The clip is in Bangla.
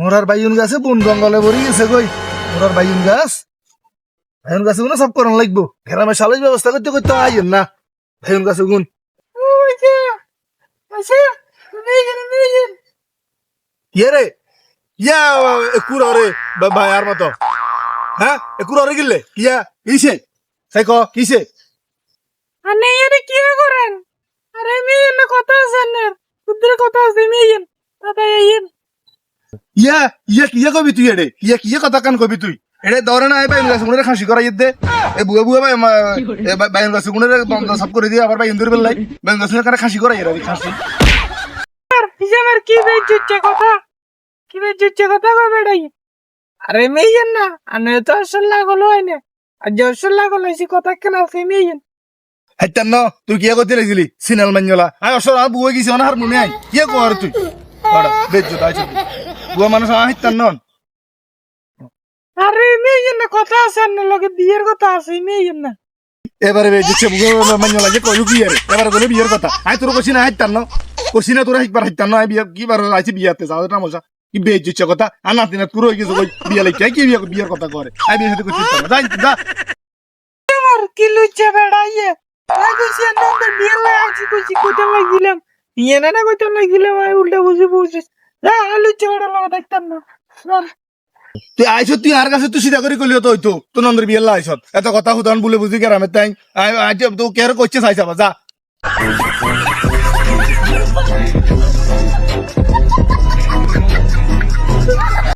মোরার বাইউন গাছে বন জঙ্গলে ভরে গেছে কই মোরার বাইউন গাছে গুলো সব করান লাগবো গ্রামে সালিশ ব্যবস্থা করতে করতে আইন না বাইউন গাছে গুন ইয়ে রে ইয়া একুর রে ভাই আর মতো হ্যাঁ একুর রে গিলে কিয়া কিসে সাই ক কিসে আনে এর কি করেন আরে মেয়ে না কথা আছে না কুদ্রে কথা আছে মেয়ে দাদা এই ইয়া ইয়া কিয়া কবি তুই এডে ইয়া কিয়া কথা কান কবি তুই এডে দরে না বাইউন গাছে গুনে খাসি করা ইদে এ বুয়া বুয়া বাইউন গাছে গুনে বন্ধ সব করে দিয়ে আবার বাইউন ধরে বেলাই বাইউন গাছে কানে খাসি করা ইরা খাসি আর হিজামের কি বেজুচ্ছে কথা কি বেজুচ্ছে কথা কবে বেড়াই আরে মেয়ে না আনে তো আসল লাগলো আইনে আর যে আসল লাগলো সে কথা কেন আছে মেয়ে হাইতান ন তুই কিয়া করতে লাগছিলি সিনাল মাঞ্জলা আই অসর আর বুয়া গেছি অনার মনে আই কিয়া কর তুই বড় বেজ্জত আইছ বুয়া মানুষ হাইতান নন আরে মেয়ে না কথা আছে না লগে বিয়ের কথা আছে মেয়ে না এবারে বেজ্জছে বুয়া মাঞ্জলা যে কইু কি আরে এবারে বলে বিয়ের কথা আই তোর কইছি না হাইতান ন কইছি না তোর একবার হাইতান ন আই বিয়া কি বার আইছি বিয়াতে যাও না মজা কি বেজ্জছে কথা আনা দিনা তোর হই গেছে কই বিয়া লাগি কি বিয়ের কথা করে আই বিয়ের সাথে কইছি না যাই যা আর কি লুচ্ছে বেড়াইয়ে কইছি নন্দর বিয়ে লাগছি কইছি কইতে লাগিলাম বিয়ে না কইতে লাগিলাম আই উল্টা বুঝে বুঝছিস যা লুচ্ছে বেড়া লাগা দেখতাম না তুই আইছ তুই আর কাছে তুই সিধা করে কইলিও তো হইতো তুই নন্দর বিয়ে আইছ এত কথা হুদান বলে বুঝি গ্রামে তাই আই তো কেয়ার করছিস আইসা যা